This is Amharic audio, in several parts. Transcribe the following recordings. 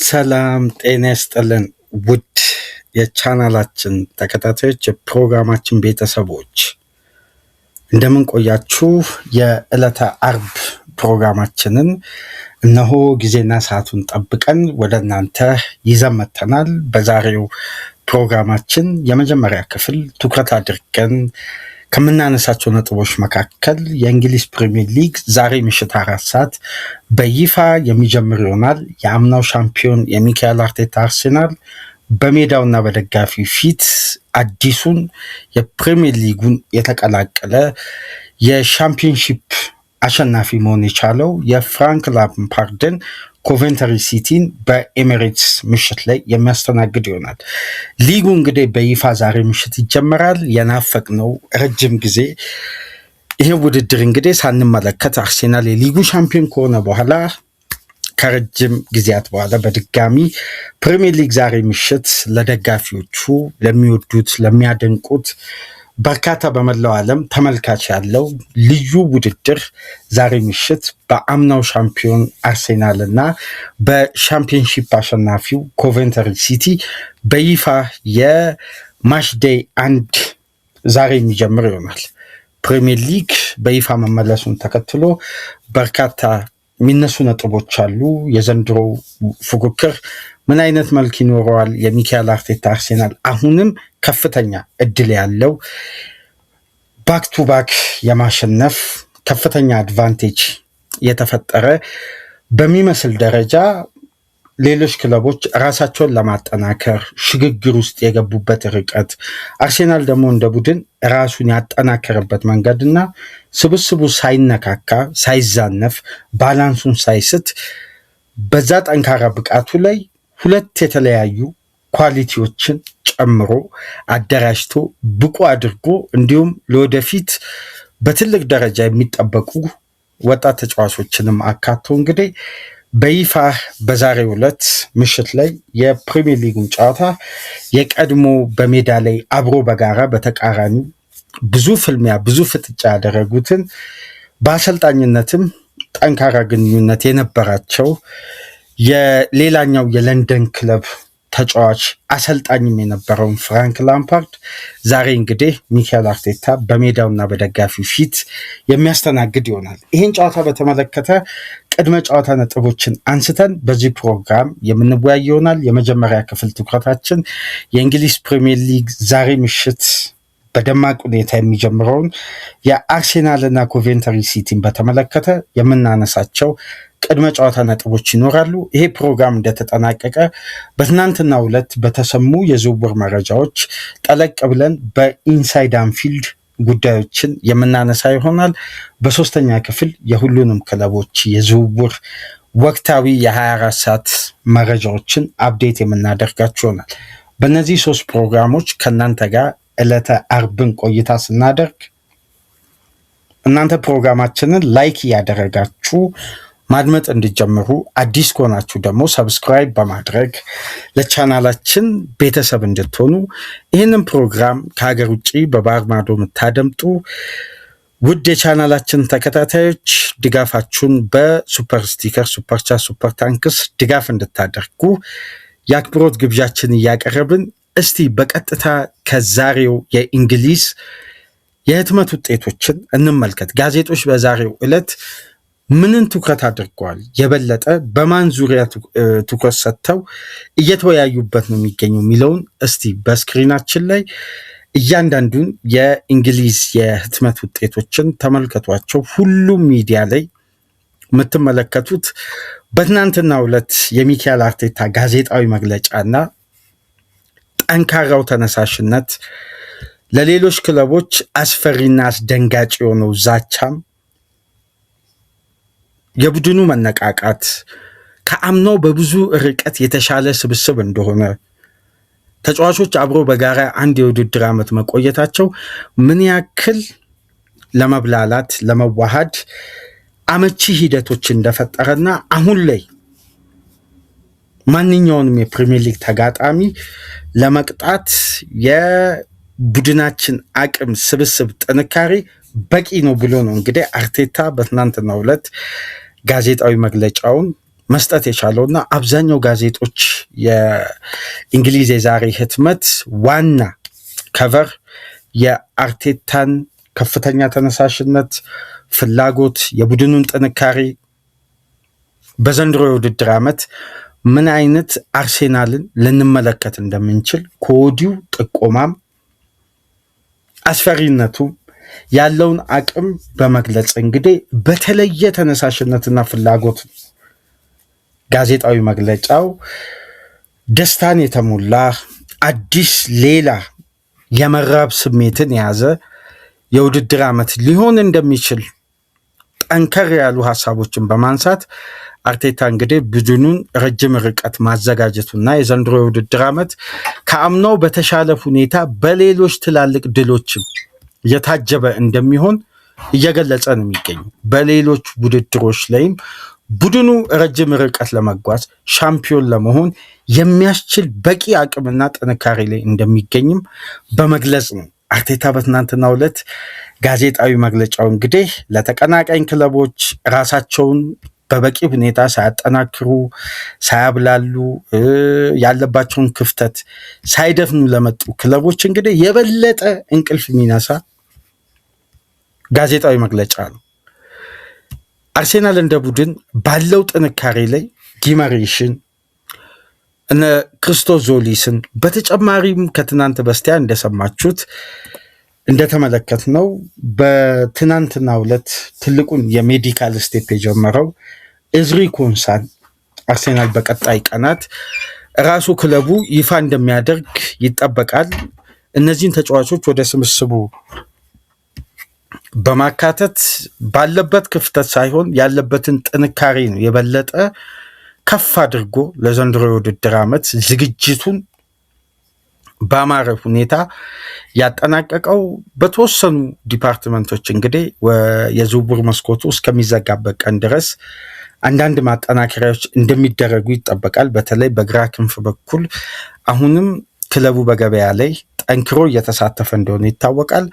ሰላም ጤና ይስጥልን ውድ የቻናላችን ተከታታዮች የፕሮግራማችን ቤተሰቦች እንደምን ቆያችሁ? የዕለተ አርብ ፕሮግራማችንን እነሆ ጊዜና ሰዓቱን ጠብቀን ወደ እናንተ ይዘን መጥተናል። በዛሬው ፕሮግራማችን የመጀመሪያ ክፍል ትኩረት አድርገን ከምናነሳቸው ነጥቦች መካከል የእንግሊዝ ፕሪሚየር ሊግ ዛሬ ምሽት 4 ሰዓት በይፋ የሚጀምር ይሆናል። የአምናው ሻምፒዮን የሚካኤል አርቴታ አርሴናል በሜዳውና በደጋፊው ፊት አዲሱን የፕሪሚየር ሊጉን የተቀላቀለ የሻምፒዮንሺፕ አሸናፊ መሆን የቻለው የፍራንክ ላምፓርድን ኮቬንተሪ ሲቲን በኤሚሬትስ ምሽት ላይ የሚያስተናግድ ይሆናል። ሊጉ እንግዲህ በይፋ ዛሬ ምሽት ይጀመራል። የናፈቅነው ረጅም ጊዜ ይህ ውድድር እንግዲህ ሳንመለከት አርሴናል የሊጉ ሻምፒዮን ከሆነ በኋላ ከረጅም ጊዜያት በኋላ በድጋሚ ፕሪሚየር ሊግ ዛሬ ምሽት ለደጋፊዎቹ ለሚወዱት ለሚያደንቁት በርካታ በመላው ዓለም ተመልካች ያለው ልዩ ውድድር ዛሬ ምሽት በአምናው ሻምፒዮን አርሴናል እና በሻምፒዮንሺፕ አሸናፊው ኮቬንተሪ ሲቲ በይፋ የማችዴይ 1 ዛሬ የሚጀምር ይሆናል። ፕሪሚየር ሊግ በይፋ መመለሱን ተከትሎ በርካታ የሚነሱ ነጥቦች አሉ። የዘንድሮ ፉክክር ምን አይነት መልክ ይኖረዋል? የሚካኤል አርቴታ አርሴናል አሁንም ከፍተኛ እድል ያለው ባክ ቱ ባክ የማሸነፍ ከፍተኛ አድቫንቴጅ የተፈጠረ በሚመስል ደረጃ ሌሎች ክለቦች ራሳቸውን ለማጠናከር ሽግግር ውስጥ የገቡበት ርቀት፣ አርሴናል ደግሞ እንደ ቡድን ራሱን ያጠናከረበት መንገድና ስብስቡ ሳይነካካ ሳይዛነፍ ባላንሱን ሳይስት በዛ ጠንካራ ብቃቱ ላይ ሁለት የተለያዩ ኳሊቲዎችን ጨምሮ አደራጅቶ ብቁ አድርጎ እንዲሁም ለወደፊት በትልቅ ደረጃ የሚጠበቁ ወጣት ተጫዋቾችንም አካቶ እንግዲህ በይፋ በዛሬው ዕለት ምሽት ላይ የፕሪሚየር ሊጉን ጨዋታ የቀድሞ በሜዳ ላይ አብሮ በጋራ በተቃራኒ ብዙ ፍልሚያ ብዙ ፍጥጫ ያደረጉትን በአሰልጣኝነትም ጠንካራ ግንኙነት የነበራቸው የሌላኛው የለንደን ክለብ ተጫዋች አሰልጣኝም የነበረውን ፍራንክ ላምፓርድ ዛሬ እንግዲህ ሚካኤል አርቴታ በሜዳውና በደጋፊው ፊት የሚያስተናግድ ይሆናል። ይህን ጨዋታ በተመለከተ ቅድመ ጨዋታ ነጥቦችን አንስተን በዚህ ፕሮግራም የምንወያይ ይሆናል። የመጀመሪያ ክፍል ትኩረታችን የእንግሊዝ ፕሪሚየር ሊግ ዛሬ ምሽት በደማቅ ሁኔታ የሚጀምረውን የአርሴናልና ኮቬንተሪ ሲቲን በተመለከተ የምናነሳቸው ቅድመ ጨዋታ ነጥቦች ይኖራሉ። ይሄ ፕሮግራም እንደተጠናቀቀ በትናንትናው ዕለት በተሰሙ የዝውውር መረጃዎች ጠለቅ ብለን በኢንሳይድ አንፊልድ ጉዳዮችን የምናነሳ ይሆናል። በሶስተኛ ክፍል የሁሉንም ክለቦች የዝውውር ወቅታዊ የ24 ሰዓት መረጃዎችን አፕዴት የምናደርጋችሁ ይሆናል። በእነዚህ 3 ፕሮግራሞች ከእናንተ ጋር ዕለተ አርብን ቆይታ ስናደርግ እናንተ ፕሮግራማችንን ላይክ እያደረጋችሁ ማድመጥ እንዲጀምሩ፣ አዲስ ከሆናችሁ ደግሞ ሰብስክራይብ በማድረግ ለቻናላችን ቤተሰብ እንድትሆኑ፣ ይህንን ፕሮግራም ከሀገር ውጭ በባህር ማዶ የምታደምጡ ውድ የቻናላችን ተከታታዮች ድጋፋችሁን በሱፐር ስቲከር፣ ሱፐር ቻት፣ ሱፐር ታንክስ ድጋፍ እንድታደርጉ የአክብሮት ግብዣችን እያቀረብን እስቲ በቀጥታ ከዛሬው የእንግሊዝ የህትመት ውጤቶችን እንመልከት። ጋዜጦች በዛሬው ዕለት ምንን ትኩረት አድርገዋል? የበለጠ በማን ዙሪያ ትኩረት ሰጥተው እየተወያዩበት ነው የሚገኘው የሚለውን እስቲ በስክሪናችን ላይ እያንዳንዱን የእንግሊዝ የህትመት ውጤቶችን ተመልከቷቸው። ሁሉም ሚዲያ ላይ የምትመለከቱት በትናንትናው ዕለት የሚካኤል አርቴታ ጋዜጣዊ መግለጫና ጠንካራው ተነሳሽነት ለሌሎች ክለቦች አስፈሪና አስደንጋጭ የሆነው ዛቻም የቡድኑ መነቃቃት ከአምናው በብዙ ርቀት የተሻለ ስብስብ እንደሆነ ተጫዋቾች አብሮ በጋራ አንድ የውድድር ዓመት መቆየታቸው ምን ያክል ለመብላላት ለመዋሃድ አመቺ ሂደቶች እንደፈጠረና አሁን ላይ ማንኛውንም የፕሪሚየር ሊግ ተጋጣሚ ለመቅጣት የቡድናችን አቅም ስብስብ ጥንካሬ በቂ ነው ብሎ ነው እንግዲህ አርቴታ በትናንትናው ዕለት ጋዜጣዊ መግለጫውን መስጠት የቻለውና አብዛኛው ጋዜጦች የእንግሊዝ የዛሬ ህትመት ዋና ከቨር የአርቴታን ከፍተኛ ተነሳሽነት፣ ፍላጎት፣ የቡድኑን ጥንካሬ በዘንድሮ የውድድር ዓመት ምን አይነት አርሴናልን ልንመለከት እንደምንችል ከወዲሁ ጥቆማም አስፈሪነቱ ያለውን አቅም በመግለጽ እንግዲህ በተለየ ተነሳሽነትና ፍላጎት ጋዜጣዊ መግለጫው ደስታን የተሞላ አዲስ ሌላ የመራብ ስሜትን የያዘ የውድድር ዓመት ሊሆን እንደሚችል ጠንከር ያሉ ሀሳቦችን በማንሳት አርቴታ እንግዲህ ቡድኑን ረጅም ርቀት ማዘጋጀቱና የዘንድሮ የውድድር ዓመት ከአምናው በተሻለ ሁኔታ በሌሎች ትላልቅ ድሎችም የታጀበ እንደሚሆን እየገለጸ ነው የሚገኙ። በሌሎች ውድድሮች ላይም ቡድኑ ረጅም ርቀት ለመጓዝ ሻምፒዮን ለመሆን የሚያስችል በቂ አቅምና ጥንካሬ ላይ እንደሚገኝም በመግለጽ ነው አርቴታ በትናንትናው ዕለት ጋዜጣዊ መግለጫው እንግዲህ ለተቀናቃኝ ክለቦች ራሳቸውን በበቂ ሁኔታ ሳያጠናክሩ ሳያብላሉ ያለባቸውን ክፍተት ሳይደፍኑ ለመጡ ክለቦች እንግዲህ የበለጠ እንቅልፍ የሚነሳ ጋዜጣዊ መግለጫ ነው። አርሴናል እንደ ቡድን ባለው ጥንካሬ ላይ ጊማሬሽን እነ ክርስቶስ ዞሊስን በተጨማሪም ከትናንት በስቲያ እንደሰማችሁት እንደተመለከት ነው በትናንትናው ዕለት ትልቁን የሜዲካል ስቴፕ የጀመረው እዝሪ ኮንሳን አርሴናል በቀጣይ ቀናት ራሱ ክለቡ ይፋ እንደሚያደርግ ይጠበቃል። እነዚህን ተጫዋቾች ወደ ስብስቡ በማካተት ባለበት ክፍተት ሳይሆን ያለበትን ጥንካሬ ነው የበለጠ ከፍ አድርጎ ለዘንድሮ የውድድር ዓመት ዝግጅቱን በአማረ ሁኔታ ያጠናቀቀው። በተወሰኑ ዲፓርትመንቶች እንግዲህ የዝውውር መስኮቱ እስከሚዘጋበት ቀን ድረስ አንዳንድ ማጠናከሪያዎች እንደሚደረጉ ይጠበቃል። በተለይ በግራ ክንፍ በኩል አሁንም ክለቡ በገበያ ላይ ጠንክሮ እየተሳተፈ እንደሆነ ይታወቃል።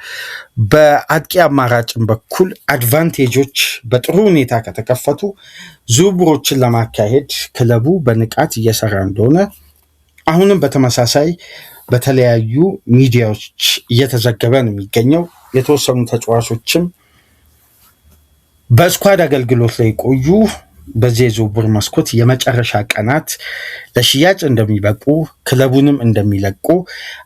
በአጥቂ አማራጭን በኩል አድቫንቴጆች በጥሩ ሁኔታ ከተከፈቱ ዝውውሮችን ለማካሄድ ክለቡ በንቃት እየሰራ እንደሆነ አሁንም በተመሳሳይ በተለያዩ ሚዲያዎች እየተዘገበ ነው የሚገኘው። የተወሰኑ ተጫዋቾችም በስኳድ አገልግሎት ላይ ቆዩ በዚህ የዝውውር መስኮት የመጨረሻ ቀናት ለሽያጭ እንደሚበቁ ክለቡንም እንደሚለቁ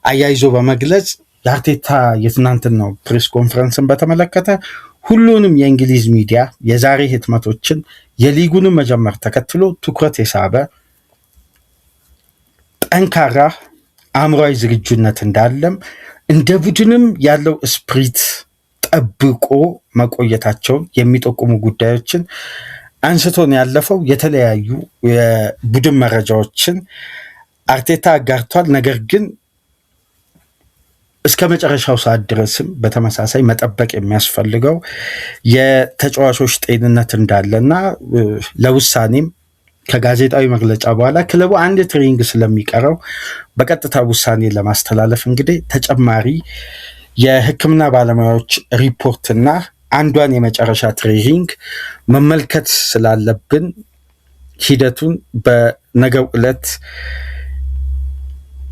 አያይዞ በመግለጽ የአርቴታ የትናንትናው ፕሬስ ኮንፈረንስን በተመለከተ ሁሉንም የእንግሊዝ ሚዲያ የዛሬ ህትመቶችን የሊጉንም መጀመር ተከትሎ ትኩረት የሳበ ጠንካራ አእምሯዊ ዝግጁነት እንዳለም እንደ ቡድንም ያለው ስፕሪት ጠብቆ መቆየታቸውን የሚጠቁሙ ጉዳዮችን አንስቶን ያለፈው የተለያዩ የቡድን መረጃዎችን አርቴታ አጋርቷል። ነገር ግን እስከ መጨረሻው ሰዓት ድረስም በተመሳሳይ መጠበቅ የሚያስፈልገው የተጫዋቾች ጤንነት እንዳለና ለውሳኔም ከጋዜጣዊ መግለጫ በኋላ ክለቡ አንድ ትሬኒንግ ስለሚቀረው በቀጥታ ውሳኔ ለማስተላለፍ እንግዲህ ተጨማሪ የሕክምና ባለሙያዎች ሪፖርትና አንዷን የመጨረሻ ትሬኒንግ መመልከት ስላለብን ሂደቱን በነገው ዕለት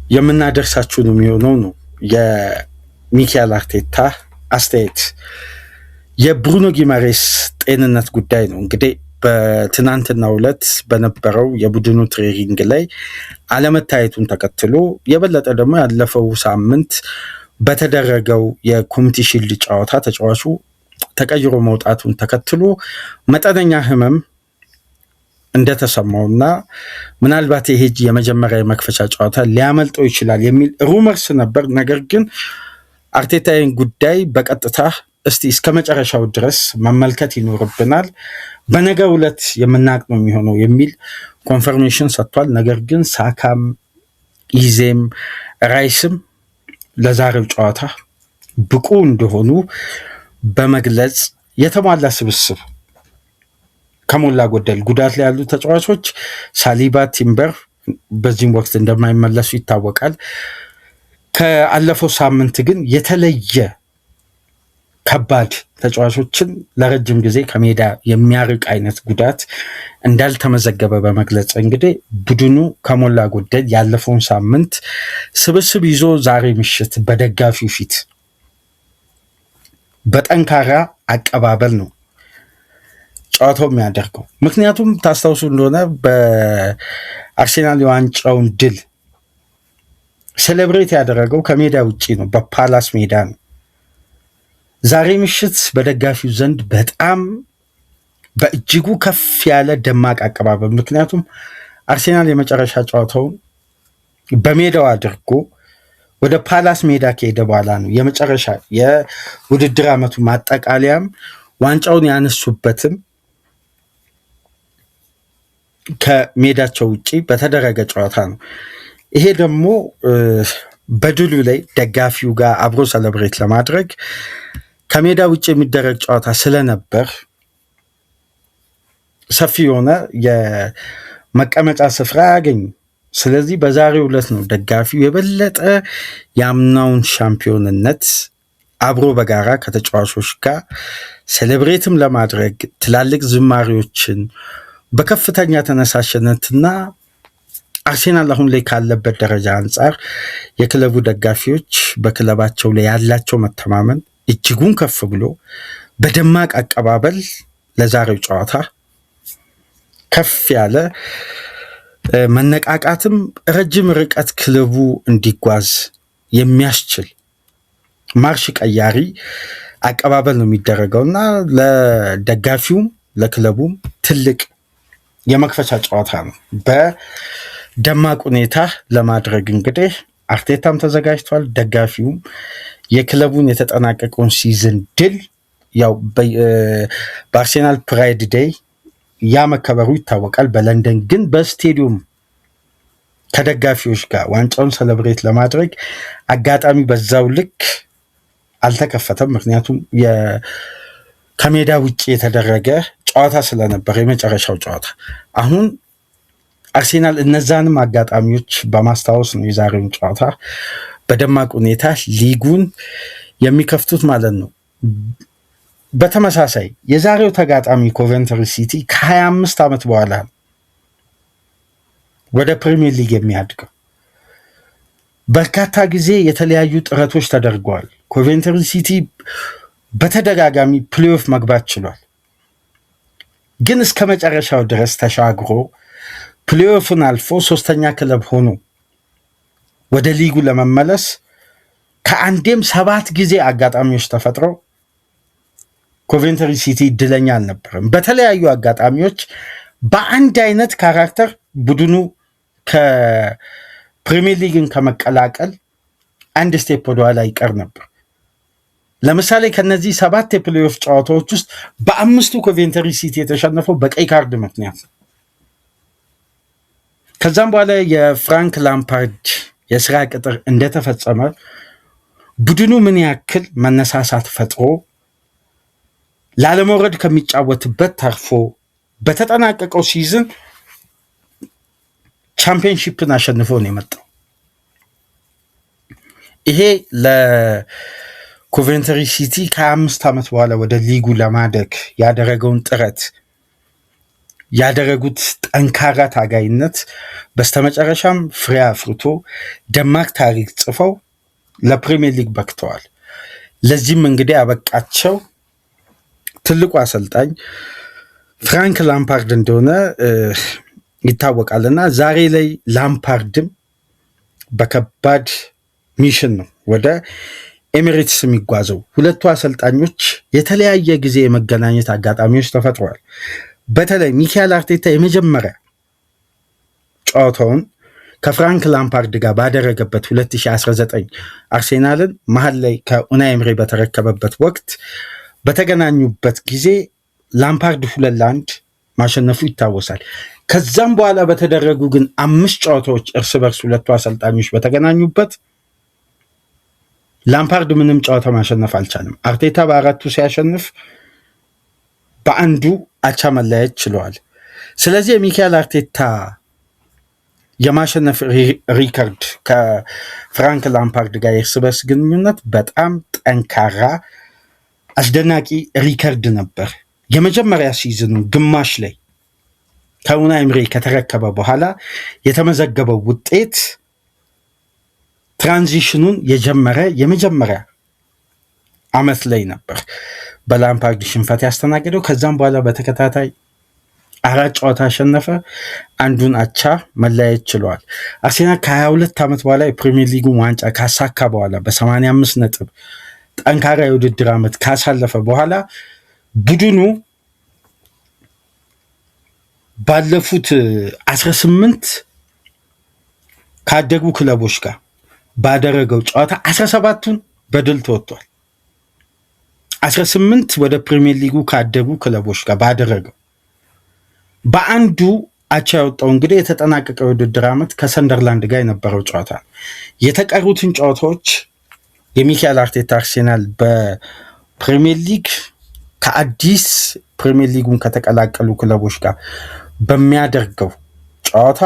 የምናደርሳችሁ ነው የሚሆነው ነው የሚካኤል አርቴታ አስተያየት። የብሩኖ ጊማሬስ ጤንነት ጉዳይ ነው እንግዲህ በትናንትናው ዕለት በነበረው የቡድኑ ትሬኒንግ ላይ አለመታየቱን ተከትሎ የበለጠ ደግሞ ያለፈው ሳምንት በተደረገው የኮሚኒቲ ሺልድ ጨዋታ ተጫዋቹ ተቀይሮ መውጣቱን ተከትሎ መጠነኛ ህመም እንደተሰማውና ምናልባት ይሄ የመጀመሪያ የመክፈቻ ጨዋታ ሊያመልጠው ይችላል የሚል ሩመርስ ነበር። ነገር ግን አርቴታን ጉዳይ በቀጥታ እስቲ እስከ መጨረሻው ድረስ መመልከት ይኖርብናል፣ በነገው ዕለት የምናውቅ ነው የሚሆነው የሚል ኮንፈርሜሽን ሰጥቷል። ነገር ግን ሳካም ኢዜም ራይስም ለዛሬው ጨዋታ ብቁ እንደሆኑ በመግለጽ የተሟላ ስብስብ ከሞላ ጎደል ጉዳት ላይ ያሉ ተጫዋቾች ሳሊባ፣ ቲምበር በዚህም ወቅት እንደማይመለሱ ይታወቃል። ከአለፈው ሳምንት ግን የተለየ ከባድ ተጫዋቾችን ለረጅም ጊዜ ከሜዳ የሚያርቅ አይነት ጉዳት እንዳልተመዘገበ በመግለጽ እንግዲህ ቡድኑ ከሞላ ጎደል ያለፈውን ሳምንት ስብስብ ይዞ ዛሬ ምሽት በደጋፊው ፊት በጠንካራ አቀባበል ነው ጨዋታው የሚያደርገው። ምክንያቱም ታስታውሱ እንደሆነ በአርሴናል የዋንጫውን ድል ሴሌብሬት ያደረገው ከሜዳ ውጪ ነው፣ በፓላስ ሜዳ ነው። ዛሬ ምሽት በደጋፊው ዘንድ በጣም በእጅጉ ከፍ ያለ ደማቅ አቀባበል፣ ምክንያቱም አርሴናል የመጨረሻ ጨዋታውን በሜዳው አድርጎ ወደ ፓላስ ሜዳ ከሄደ በኋላ ነው የመጨረሻ የውድድር ዓመቱ ማጠቃለያም ዋንጫውን ያነሱበትም ከሜዳቸው ውጪ በተደረገ ጨዋታ ነው። ይሄ ደግሞ በድሉ ላይ ደጋፊው ጋር አብሮ ሰለብሬት ለማድረግ ከሜዳ ውጭ የሚደረግ ጨዋታ ስለነበር ሰፊ የሆነ የመቀመጫ ስፍራ ያገኙ። ስለዚህ በዛሬው ዕለት ነው ደጋፊው የበለጠ የአምናውን ሻምፒዮንነት አብሮ በጋራ ከተጫዋቾች ጋር ሴሌብሬትም ለማድረግ ትላልቅ ዝማሬዎችን በከፍተኛ ተነሳሽነትና አርሴናል አሁን ላይ ካለበት ደረጃ አንጻር የክለቡ ደጋፊዎች በክለባቸው ላይ ያላቸው መተማመን እጅጉን ከፍ ብሎ በደማቅ አቀባበል ለዛሬው ጨዋታ ከፍ ያለ መነቃቃትም ረጅም ርቀት ክለቡ እንዲጓዝ የሚያስችል ማርሽ ቀያሪ አቀባበል ነው የሚደረገው እና ለደጋፊውም ለክለቡም ትልቅ የመክፈቻ ጨዋታ ነው። በደማቅ ሁኔታ ለማድረግ እንግዲህ አርቴታም ተዘጋጅቷል። ደጋፊውም የክለቡን የተጠናቀቀውን ሲዝን ድል ያው በአርሴናል ፕራይድ ዴይ ያ መከበሩ ይታወቃል በለንደን ግን በስቴዲየም ከደጋፊዎች ጋር ዋንጫውን ሰለብሬት ለማድረግ አጋጣሚ በዛው ልክ አልተከፈተም። ምክንያቱም ከሜዳ ውጭ የተደረገ ጨዋታ ስለነበር የመጨረሻው ጨዋታ። አሁን አርሴናል እነዛንም አጋጣሚዎች በማስታወስ ነው የዛሬውን ጨዋታ በደማቅ ሁኔታ ሊጉን የሚከፍቱት ማለት ነው። በተመሳሳይ የዛሬው ተጋጣሚ ኮቨንትሪ ሲቲ ከ25 ዓመት በኋላ ወደ ፕሪሚየር ሊግ የሚያድገው። በርካታ ጊዜ የተለያዩ ጥረቶች ተደርገዋል። ኮቨንትሪ ሲቲ በተደጋጋሚ ፕሌይኦፍ መግባት ችሏል። ግን እስከ መጨረሻው ድረስ ተሻግሮ ፕሌይኦፍን አልፎ ሶስተኛ ክለብ ሆኖ ወደ ሊጉ ለመመለስ ከአንዴም 7 ጊዜ አጋጣሚዎች ተፈጥረው ኮቨንትሪ ሲቲ እድለኛ አልነበረም። በተለያዩ አጋጣሚዎች በአንድ አይነት ካራክተር ቡድኑ ከፕሪሚየር ሊግን ከመቀላቀል አንድ ስቴፕ ወደኋላ ይቀር ነበር። ለምሳሌ ከነዚህ 7 የፕሌይኦፍ ጨዋታዎች ውስጥ በ5ቱ ኮቨንትሪ ሲቲ የተሸነፈው በቀይ ካርድ ምክንያት ነው። ከዛም በኋላ የፍራንክ ላምፓርድ የስራ ቅጥር እንደተፈጸመ ቡድኑ ምን ያክል መነሳሳት ፈጥሮ ላለመውረድ ከሚጫወትበት ተርፎ በተጠናቀቀው ሲዝን ቻምፒየንሺፕን አሸንፎ ነው የመጣው። ይሄ ለኮቨንትሪ ሲቲ ከ5 ዓመት በኋላ ወደ ሊጉ ለማደግ ያደረገውን ጥረት ያደረጉት ጠንካራ ታጋይነት በስተመጨረሻም ፍሬ አፍርቶ ደማቅ ታሪክ ጽፈው ለፕሪሚየር ሊግ በክተዋል። ለዚህም እንግዲህ ያበቃቸው ትልቁ አሰልጣኝ ፍራንክ ላምፓርድ እንደሆነ ይታወቃል እና ዛሬ ላይ ላምፓርድም በከባድ ሚሽን ነው ወደ ኤሚሬትስ የሚጓዘው። ሁለቱ አሰልጣኞች የተለያየ ጊዜ የመገናኘት አጋጣሚዎች ተፈጥረዋል። በተለይ ሚካኤል አርቴታ የመጀመሪያ ጨዋታውን ከፍራንክ ላምፓርድ ጋር ባደረገበት 2019 አርሴናልን መሀል ላይ ከኡናይ ኤምሬ በተረከበበት ወቅት በተገናኙበት ጊዜ ላምፓርድ 2-1 ማሸነፉ ይታወሳል። ከዛም በኋላ በተደረጉ ግን 5 ጨዋታዎች እርስ በርስ ሁለቱ አሰልጣኞች በተገናኙበት ላምፓርድ ምንም ጨዋታ ማሸነፍ አልቻለም። አርቴታ በ4ቱ ሲያሸንፍ በአንዱ አቻ መለያየት ችለዋል። ስለዚህ የሚካኤል አርቴታ የማሸነፍ ሪከርድ ከፍራንክ ላምፓርድ ጋር የእርስ በርስ ግንኙነት በጣም ጠንካራ አስደናቂ ሪከርድ ነበር። የመጀመሪያ ሲዝኑ ግማሽ ላይ ከኡናይ ኤምሪ ከተረከበ በኋላ የተመዘገበው ውጤት ትራንዚሽኑን የጀመረ የመጀመሪያ አመት ላይ ነበር በላምፓርድ ሽንፈት ያስተናገደው። ከዛም በኋላ በተከታታይ 4 ጨዋታ አሸነፈ፣ አንዱን አቻ መለያየት ችሏል። አርሴናል ከ22 ዓመት በኋላ የፕሪሚየር ሊጉን ዋንጫ ካሳካ በኋላ በ85 ነጥብ ጠንካራ የውድድር ዓመት ካሳለፈ በኋላ ቡድኑ ባለፉት 18 ካደጉ ክለቦች ጋር ባደረገው ጨዋታ 17ቱን በድል ተወጥቷል። 18 ወደ ፕሪሚየር ሊጉ ካደጉ ክለቦች ጋር ባደረገው በአንዱ አቻ ያወጣው እንግዲህ የተጠናቀቀው የውድድር ዓመት ከሰንደርላንድ ጋር የነበረው ጨዋታ። የተቀሩትን ጨዋታዎች የሚካኤል አርቴታ አርሴናል በፕሪሚየር ሊግ ከአዲስ ፕሪሚየር ሊጉን ከተቀላቀሉ ክለቦች ጋር በሚያደርገው ጨዋታ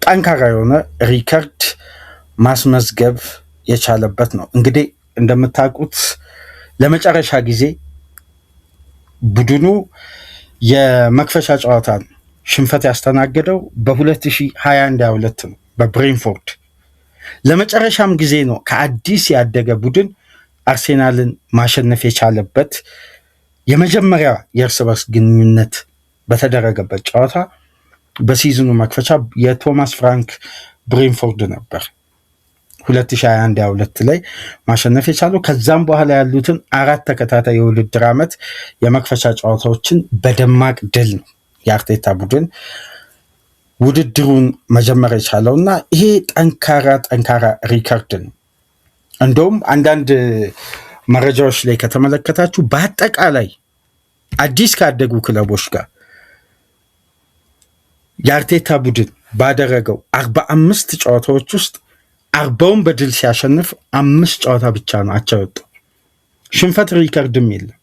ጠንካራ የሆነ ሪከርድ ማስመዝገብ የቻለበት ነው። እንግዲህ እንደምታውቁት ለመጨረሻ ጊዜ ቡድኑ የመክፈቻ ጨዋታን ሽንፈት ያስተናገደው በ2021-22 ነው በብሬንፎርድ። ለመጨረሻም ጊዜ ነው ከአዲስ ያደገ ቡድን አርሴናልን ማሸነፍ የቻለበት የመጀመሪያ የእርስ በርስ ግንኙነት በተደረገበት ጨዋታ በሲዝኑ መክፈቻ የቶማስ ፍራንክ ብሬንፎርድ ነበር 2021-22 ላይ ማሸነፍ የቻለው። ከዛም በኋላ ያሉትን 4 ተከታታይ የውድድር ዓመት የመክፈቻ ጨዋታዎችን በደማቅ ድል ነው የአርቴታ ቡድን ውድድሩን መጀመር የቻለው እና ይሄ ጠንካራ ሪከርድ ነው። እንደውም አንዳንድ መረጃዎች ላይ ከተመለከታችሁ በአጠቃላይ አዲስ ካደጉ ክለቦች ጋር የአርቴታ ቡድን ባደረገው 45 ጨዋታዎች ውስጥ 40ውን በድል ሲያሸንፍ 5 ጨዋታ ብቻ ነው አቻ የወጣው። ሽንፈት ሪከርድም የለም።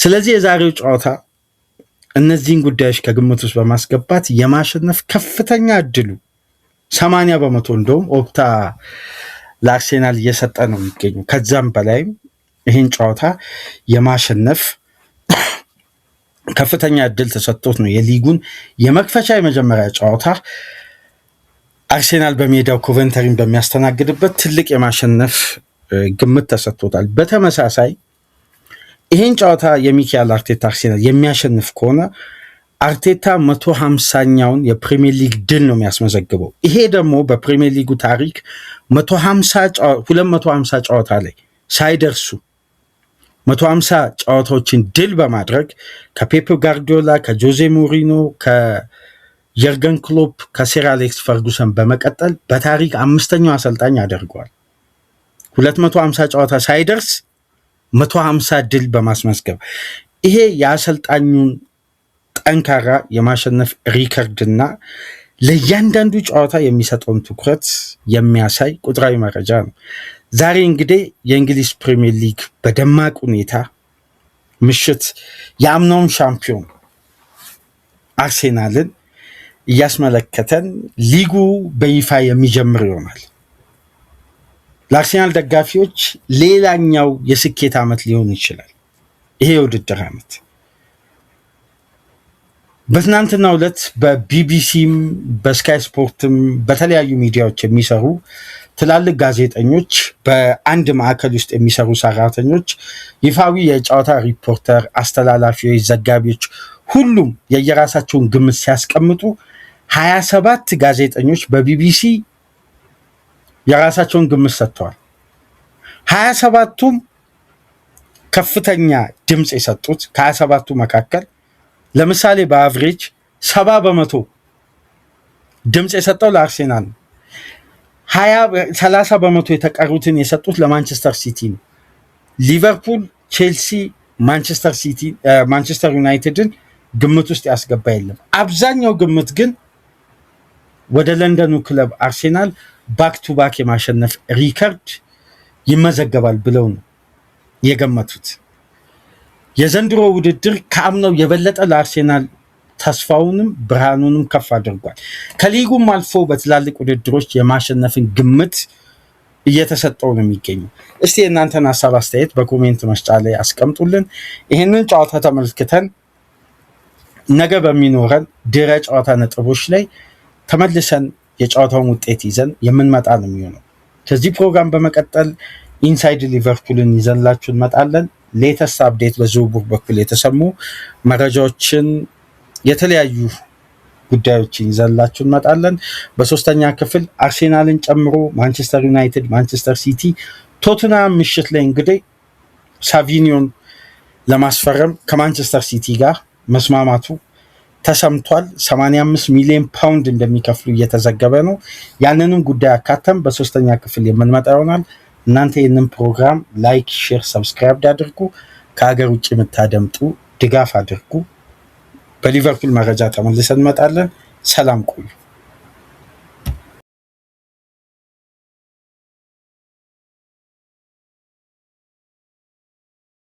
ስለዚህ የዛሬው ጨዋታ እነዚህን ጉዳዮች ከግምት ውስጥ በማስገባት የማሸነፍ ከፍተኛ እድሉ 80% እንደውም ኦፕታ ለአርሴናል እየሰጠ ነው የሚገኘው። ከዛም በላይም ይህን ጨዋታ የማሸነፍ ከፍተኛ እድል ተሰጥቶት ነው የሊጉን የመክፈቻ የመጀመሪያ ጨዋታ አርሴናል በሜዳው ኮቨንተሪን በሚያስተናግድበት ትልቅ የማሸነፍ ግምት ተሰጥቶታል። በተመሳሳይ ይህን ጨዋታ የሚካኤል አርቴታ አርሴናል የሚያሸንፍ ከሆነ አርቴታ 150ኛውን የፕሪሚየር ሊግ ድል ነው የሚያስመዘግበው። ይሄ ደግሞ በፕሪሚየር ሊጉ ታሪክ 250 ጨዋታ ላይ ሳይደርሱ 150 ጨዋታዎችን ድል በማድረግ ከፔፕ ጋርዲዮላ፣ ከጆዜ ሞሪኖ፣ ከየርገን ክሎፕ፣ ከሴር አሌክስ ፈርጉሰን በመቀጠል በታሪክ 5ኛው አሰልጣኝ አድርገዋል። 250 ጨዋታ ሳይደርስ 150 ድል በማስመዝገብ ይሄ የአሰልጣኙን ጠንካራ የማሸነፍ ሪከርድና ለእያንዳንዱ ጨዋታ የሚሰጠውን ትኩረት የሚያሳይ ቁጥራዊ መረጃ ነው። ዛሬ እንግዲህ የእንግሊዝ ፕሪሚየር ሊግ በደማቅ ሁኔታ ምሽት የአምናውን ሻምፒዮን አርሴናልን እያስመለከተን ሊጉ በይፋ የሚጀምር ይሆናል። ለአርሴናል ደጋፊዎች ሌላኛው የስኬት ዓመት ሊሆን ይችላል ይሄ የውድድር ዓመት። በትናንትናው ዕለት በቢቢሲም በስካይ ስፖርትም በተለያዩ ሚዲያዎች የሚሰሩ ትላልቅ ጋዜጠኞች፣ በአንድ ማዕከል ውስጥ የሚሰሩ ሰራተኞች፣ ይፋዊ የጨዋታ ሪፖርተር፣ አስተላላፊዎች፣ ዘጋቢዎች ሁሉም የየራሳቸውን ግምት ሲያስቀምጡ 27 ጋዜጠኞች በቢቢሲ የራሳቸውን ግምት ሰጥተዋል። 27ቱም ከፍተኛ ድምፅ የሰጡት ከ27ቱ መካከል ለምሳሌ በአቨሬጅ 70% ድምፅ የሰጠው ለአርሴናል ነው። 30% የተቀሩትን የሰጡት ለማንቸስተር ሲቲ ነው። ሊቨርፑል፣ ቼልሲ፣ ማንቸስተር ዩናይትድን ግምት ውስጥ ያስገባ የለም። አብዛኛው ግምት ግን ወደ ለንደኑ ክለብ አርሴናል ባክ ቱ ባክ የማሸነፍ ሪከርድ ይመዘገባል ብለው ነው የገመቱት። የዘንድሮ ውድድር ከአምናው የበለጠ ለአርሴናል ተስፋውንም ብርሃኑንም ከፍ አድርጓል። ከሊጉም አልፎ በትላልቅ ውድድሮች የማሸነፍን ግምት እየተሰጠው ነው የሚገኘው። እስቲ የእናንተን ሀሳብ አስተያየት በኮሜንት መስጫ ላይ አስቀምጡልን። ይህንን ጨዋታ ተመልክተን ነገ በሚኖረን ድረ ጨዋታ ነጥቦች ላይ ተመልሰን የጨዋታውን ውጤት ይዘን የምንመጣ ነው የሚሆነው። ከዚህ ፕሮግራም በመቀጠል ኢንሳይድ ሊቨርፑልን ይዘንላችሁ እንመጣለን። ሌተስት አፕዴት በዝውውር በኩል የተሰሙ መረጃዎችን፣ የተለያዩ ጉዳዮችን ይዘንላችሁ እንመጣለን። በሶስተኛ ክፍል አርሴናልን ጨምሮ ማንቸስተር ዩናይትድ፣ ማንቸስተር ሲቲ፣ ቶትናም ምሽት ላይ እንግዲህ ሳቪኒዮን ለማስፈረም ከማንቸስተር ሲቲ ጋር መስማማቱ ተሰምቷል። 85 ሚሊዮን ፓውንድ እንደሚከፍሉ እየተዘገበ ነው። ያንንም ጉዳይ አካተም በሶስተኛ ክፍል የምንመጣ ይሆናል። እናንተ ይህንን ፕሮግራም ላይክ፣ ሼር፣ ሰብስክራይብ አድርጉ። ከሀገር ውጭ የምታደምጡ ድጋፍ አድርጉ። በሊቨርፑል መረጃ ተመልሰን እንመጣለን። ሰላም ቆዩ።